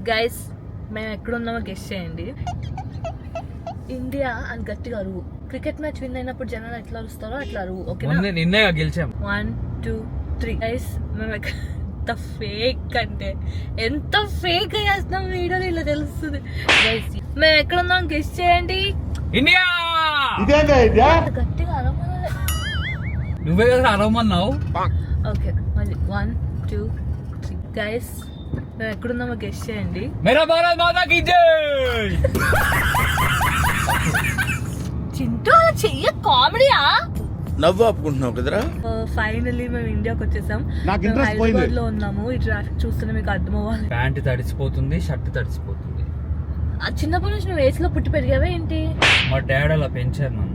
Guys మేము ఎక్కడున్నామో guest చేయండి. ఇండియా అని గట్టిగా అరువు. క్రికెట్ మ్యాచ్ విన్ అయినప్పుడు జనాలు ఎట్లా అరుస్తారో అట్లా అరువు. ఓకేనా? నిన్నే గెలిచాం. 1 2 3 గైస్ మేము ఎంత ఫేక్ అంటే ఎంత ఫేక్ చేస్తున్నాం వీడియోలో ఇలా తెలుస్తుంది. గైస్ మేము ఎక్కడున్నాం గెస్ట్ చేయండి. ఇండియా గట్టిగా అరవమని నువ్వే కదా అరవమన్నావు. ఓకే మళ్ళీ 1 2 3 గైస్ మేము ఎక్కడున్నామో గెస్ట్ చేయండి. మేరా భారత్ మాతా కీ జై. చింటూ అలా చెయ్య కామెడీయా? నవ్వు ఆపుకుంటున్నావు కదరా. ఫైనల్లీ మేము ఇండియాకి వచ్చేసాం. హైదరాబాద్ లో ఉన్నాము. ఈ ట్రాఫిక్ చూస్తేనే మీకు అర్థం అవ్వాలి. ప్యాంట్ తడిసిపోతుంది, షర్ట్ తడిసిపోతుంది. చిన్నప్పటి నుంచి నువ్వు ఏజ్ లో పుట్టి పెరిగావే ఏంటి? మా డాడీ అలా పెంచారు నన్ను.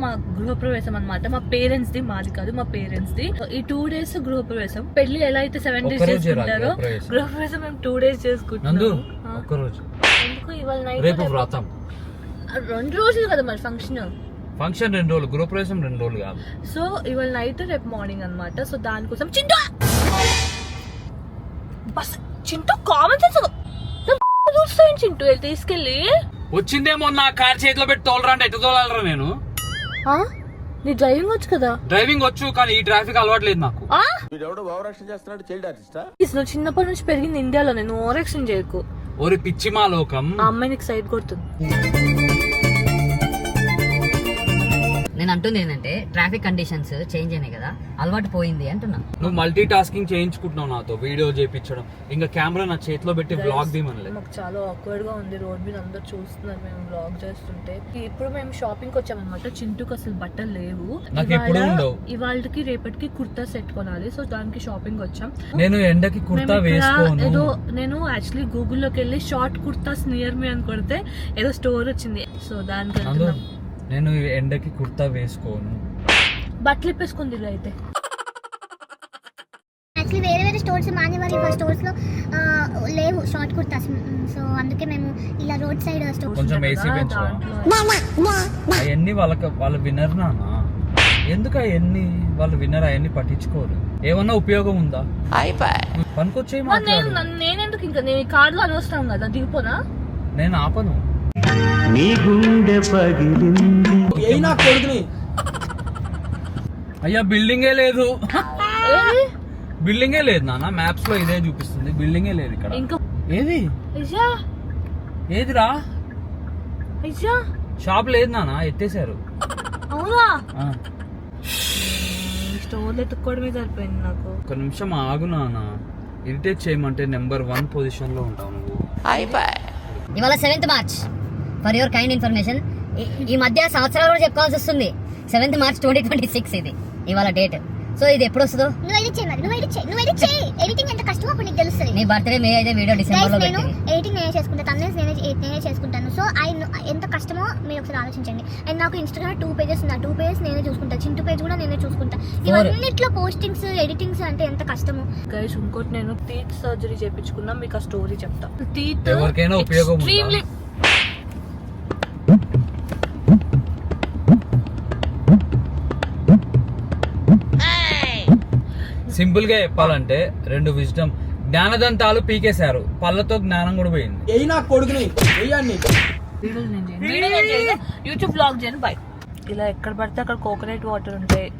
మా గృహప్రవేశం అన్నమాట. మా పేరెంట్స్ ది, మాది కాదు, మా పేరెంట్స్ ది. ఈ 2 days గృహప్రవేశం. పెళ్లి ఎలా అయితే 7 days చేసుకుంటారో గృహప్రవేశం మేము 2 days చేసుకుంటున్నాము. ఒక్కరోజు ఎందుకు ఇవాళ నైట్? రేపు వ్రతం 2 రోజులు కదా మరి ఫంక్షన్. 2 రోజులు, గృహప్రవేశం 2 రోజులు కాదు. సో ఇవాళ నైట్ రేపు మార్నింగ్ అన్నమాట. సో దానికోసం Chintu bus Chintu common sense చూస్తాను. చింటూ తీసుకెళ్ళి వచ్చిందేమో నా కార్ చేతిలో పెట్టి తోలరా అంటే ఎట్లా తోలాలరా నేను? నీ డ్రైవింగ్ వచ్చు కదా? డ్రైవింగ్ వచ్చు కానీ ఈ ట్రాఫిక్ అలవాటు లేదు నాకు. నువ్వు చిన్నప్పటి నుంచి పెరిగింది ఇండియాలో. నేను ఓవరాక్షన్ చేయకు. ఓరి పిచ్చి మా లోకం. ఆ అమ్మాయి నీకు సైడ్ కొడుతుంది. నేను అంటుంది ఏంటంటే ట్రాఫిక్ కండిషన్స్ చేంజ్ అయినాయి కదా, అలవాటు పోయింది అంటున్నా. నువ్వు మల్టీ టాస్కింగ్ చేయించుకుంటున్నావు నాతో, వీడియో చేయించడం, ఇంకా కెమెరా నా చేతిలో పెట్టి బ్లాగ్ దిమనలేదు. మాకు చాలా ఆక్వర్డ్ గా ఉంది. రోడ్ మీద అందరు చూస్తున్నారు మేము బ్లాగ్ చేస్తుంటే. ఇప్పుడు మేము షాపింగ్ వచ్చామన్నమాట. చింటూకి అసలు బట్టలు లేవు. ఇవాళకి రేపటికి కుర్తా సెట్ కొనాలి. సో దానికి షాపింగ్ వచ్చాం. నేను ఎండకి కుర్తా వేసుకోను. ఏదో నేను యాక్చువల్లీ గూగుల్లోకి వెళ్ళి షార్ట్ కుర్తాస్ నియర్ మీ అని కొడితే ఏదో స్టోర్ వచ్చింది. సో దానికి నేను ఎండకి కుర్తా వేసుకోను. బట్టలు ఇప్పేసుకుంది అయితే. యాక్చువల్లీ వేరే స్టోర్స్ మానేవారి స్టోర్స్ లో లేవు షార్ట్ కుర్తాస్. సో అందుకే మేము ఇలా రోడ్ సైడ్ స్టోర్స్ కొంచెం ఏసీ అవన్నీ వాళ్ళ వినర్ నానా. ఎందుకు అవన్నీ వాళ్ళు వినర్? అవన్నీ పట్టించుకోరు. ఏమన్నా ఉపయోగం ఉందా? పనికొచ్చే నేనెందుకు ఇంకా నేను కార్ లో అనవసరం కదా, దిగిపోనా? నేను ఆపను. నీ గుండె పగిలింది. అయ్యా బిల్డింగే లేదు. బిల్డింగే లేదు నాన్న. మ్యాప్స్ లో ఇదే చూపిస్తుంది. బిల్డింగే లేదు ఇక్కడ. ఏది ఏదిరా? షాప్ లేదు నాన్న, ఎత్తేసారు. అవునా? స్టోర్ ఎత్తుకోవడమే సరిపోయింది నాకు. ఒక నిమిషం ఆగు నాన్న. ఇరిటేట్ చేయమంటే నెంబర్ 1 పొజిషన్ లో ఉంటావు నువ్వు. ఇవాళ 7th March. For your kind information. ఈ మధ్య సంవత్సరాలు కూడా చెప్పుకోవాల్సి వస్తుంది. 7th March 2026 ఇది ఇవాళ డేట్. సో ఇది ఎప్పుడు వస్తుందో? నువ్వు ఎడిట్ చేయి. ఎడిటింగ్ ఎంత కష్టమో అప్పుడు నీకు తెలుస్తుంది. నీ బర్త్డే మే అయితే వీడియో డిసెంబర్ లో నేను ఎడిటింగ్ నేనే చేసుకుంటాను, థంబ్నెయిల్స్ నేనే చేసుకుంటాను. సో ఎంత కష్టమో మీరు ఒకసారి ఆలోచించండి. అండ్ నాకు ఇన్స్టాగ్రామ్ 2 pages ఉన్నాయి. 2 pages నేనే చూసుకుంటా. చింటూ పేజ్ కూడా నేనే చూసుకుంటా. ఇవన్నిట్లో పోస్టింగ్స్ ఎడిటింగ్స్ అంటే ఎంత కష్టమో. గైస్ ఇంకోటి, నేను టీత్ సర్జరీ చేయించుకున్నా. మీకు ఆ స్టోరీ చెప్తా. టీత్ ఎవరికైనా ఉపయోగం ఉందా? సింపుల్ గా చెప్పాలంటే 2 విజ్డమ్ జ్ఞానదంతాలు పీకేశారు. పళ్ళతో జ్ఞానం కూడా పోయింది. యూట్యూబ్ బ్లాగ్ చేయను. బై ఇలా ఎక్కడ పడితే అక్కడ కోకోనట్ వాటర్ ఉంటాయి.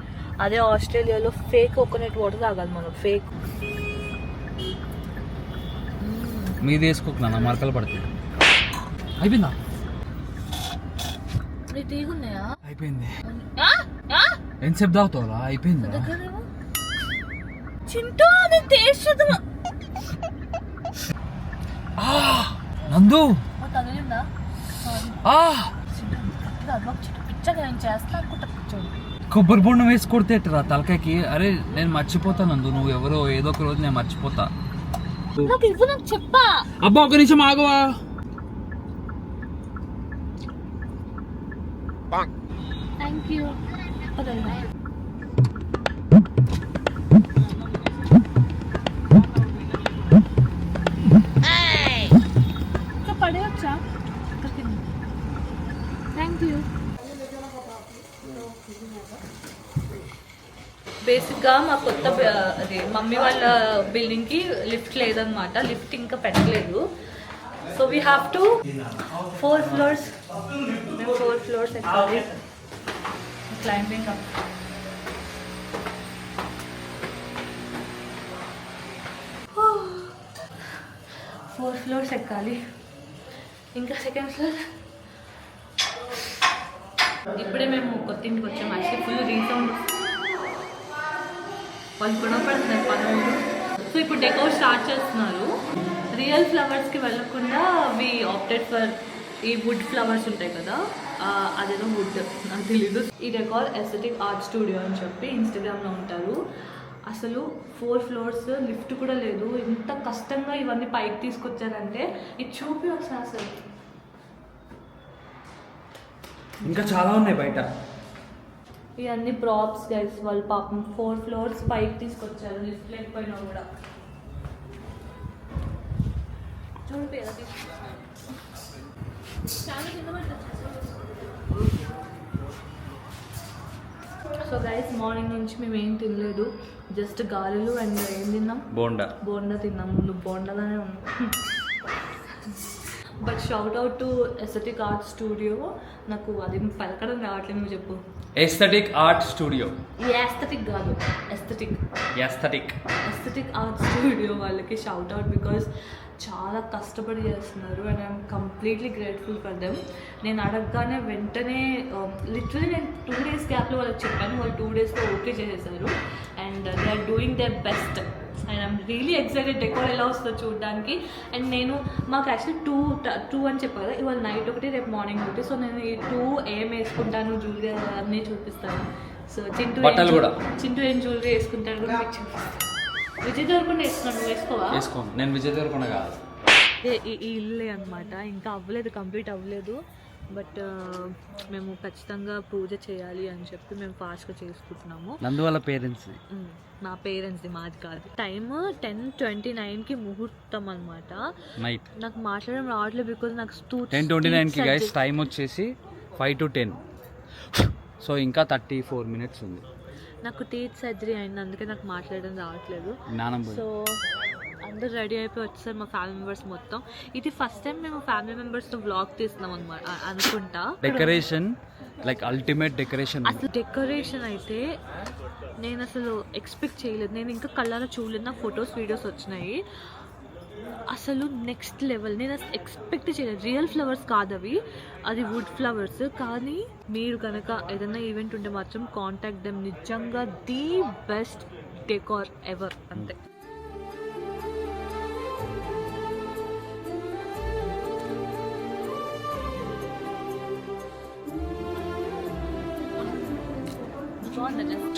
అదే ఆస్ట్రేలియాలో ఫేక్ కోకోనట్ వాటర్ తాగాలి మనం. ఫేక్ మీది వేసుకోకున్నా మరకలు పడుతుంది. అయిపోయిందా? తీగున్నాయా? అయిపోయింది. ఎంతసేపు తాగుతావురా? అయిపోయింది. చింటూ నేను టేస్ట్ చూద్దామా? నందు తగిలిందా? పిచ్చగా నేను చేస్తా అనుకుంటా. కొబ్బరి బొండం వేసి కొడితే ఎట్టరా తలకాయకి? అరే నేను మర్చిపోతా నందు. నువ్వు ఎవరో ఏదో ఒక రోజు నేను మర్చిపోతా. నాకు చెప్పా. అబ్బా ఒక నిమిషం ఆగవా? Thank you. పడేయచ్చా? Thank you. బేసిక్గా మా కొత్త అది మమ్మీ వాళ్ళ బిల్డింగ్కి లిఫ్ట్ లేదనమాట. లిఫ్ట్ ఇంకా పెట్టలేదు. So we have to 4 floors. మేము 4 floors ఎక్కాలి. Climbing up. ఫోర్ ఫ్లోర్స్ ఎక్కాలి. ఇంకా సెకండ్ ఫ్లోర్. ఇప్పుడే మేము కొత్త ఇంటికి వచ్చాము. యాక్చువల్లీ ఫుల్ రీసౌండ్ వాళ్ళు గొడవ పడుతున్నారు పనులు. సో ఇప్పుడు డెకోర్ స్టార్ట్ చేస్తున్నారు. రియల్ ఫ్లవర్స్కి వెళ్ళకుండా వి ఆప్టెడ్ ఫర్ ఈ వుడ్ ఫ్లవర్స్ ఉంటాయి కదా, అదేదో వుడ్ నాకు తెలీదు. ఈ డెకోర్ ఎస్థెటిక్ ఆర్ట్ స్టూడియో అని చెప్పి ఇన్స్టాగ్రామ్లో ఉంటారు. అసలు 4 floors లిఫ్ట్ కూడా లేదు. ఎంత కష్టంగా ఇవన్నీ పైకి తీసుకొచ్చారంటే ఇది చూపి వస్తా అసలు. ఇంకా చాలా ఉన్నాయి బయట. ఇవన్నీ ప్రాప్స్ గైస్. వాళ్ళు పాపం 4 floors పైకి తీసుకొచ్చారు లిఫ్ట్ లేకపోయినా కూడా. చూపి ఎలా తీసుకొచ్చారు. సో గైస్ మార్నింగ్ నుంచి మేము ఏం తినలేదు, జస్ట్ గారెలు అండ్ ఏం తిన్నాం, బోండా తిన్నాం. నువ్వు బోండాలోనే ఉన్నావు. But shout out to aesthetic art studio. నాకు అది పలకడం రావట్లేదు, నువ్వు చెప్పు. Aesthetic art studio. ఎస్థెటిక్ కాదు, ఎస్థెటిక్ ఆర్ట్ స్టూడియో వాళ్ళకి షౌట్ అవుట్. బికాస్ చాలా కష్టపడి చేస్తున్నారు and I'm completely grateful for them. నేను అడగగానే వెంటనే లిటరలీ నేను 2 days గ్యాప్లో వాళ్ళకి చెప్పాను. వాళ్ళు 2 daysలో ఓకే చేసేసారు and they are doing their best and I'm really excited decor ఎలా వస్తుందో చూడడానికి. అండ్ నేను మాకు యాక్చువల్లీ 2 అని చెప్పాను కదా, ఇవాళ నైట్ ఒకటి రేపు మార్నింగ్ ఒకటి. సో నేను ఈ 2 ఏం వేసుకుంటాను జ్యువెలరీ అన్నీ చూపిస్తాను. సో చింటూ ఏం జ్యువెలరీ వేసుకుంటాను కూడా మీకు చూపిస్తాను. విజయ్ దేవరకొండ వేసుకున్నాను, నువ్వు వేసుకోవా? నేను విజయ్ దేవరకొండ కాదు. ఈ ఇల్లే అనమాట. ఇంకా అవ్వలేదు, కంప్లీట్ అవ్వలేదు. బట్ మేము ఖచ్చితంగా పూజ చేయాలి అని చెప్పి మేము ఫాస్ట్గా చేసుకుంటున్నాము. నందువల్ల పేరెంట్స్, మా పేరెంట్స్ది, మాది కాదు. టైమ్ 10:29కి ముహూర్తం అనమాట. నైట్. నాకు మాట్లాడడం రావట్లేదు బికాజ్ నాకు 10:29కి గైస్. టైం వచ్చేసి 5 to 10. సో ఇంకా 34 minutes ఉంది. నాకు టీత్ సర్జరీ అయింది, అందుకే నాకు మాట్లాడడం రావట్లేదు. సో అందరూ రెడీ అయిపోయి వచ్చేసారు మా ఫ్యామిలీ మెంబర్స్ మొత్తం. ఇది ఫస్ట్ టైం మేము ఫ్యామిలీ మెంబర్స్తో వ్లాగ్ తీస్తున్నాం అనమాట అనుకుంటా. Decoration like ultimate decoration. అసలు డెకరేషన్ అయితే నేను అసలు ఎక్స్పెక్ట్ చేయలేదు. నేను ఇంకా కళ్ళలో చూడలేదు. నాకు ఫొటోస్ వీడియోస్ వచ్చినాయి. అసలు నెక్స్ట్ లెవెల్. నేను అసలు ఎక్స్పెక్ట్ చేయలేదు. రియల్ ఫ్లవర్స్ కాదు అవి, అది వుడ్ ఫ్లవర్స్. కానీ మీరు కనుక ఏదైనా ఈవెంట్ ఉంటే మాత్రం కాంటాక్ట్ దెమ్. నిజంగా ది బెస్ట్ డెకోర్ ఎవర్. అంతే.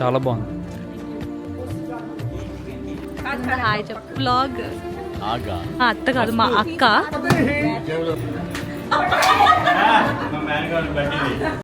చాలా బాగుంది. హాయ్ చెప్పు. బ్లాగ్ అత్త కాదు, మా అక్క.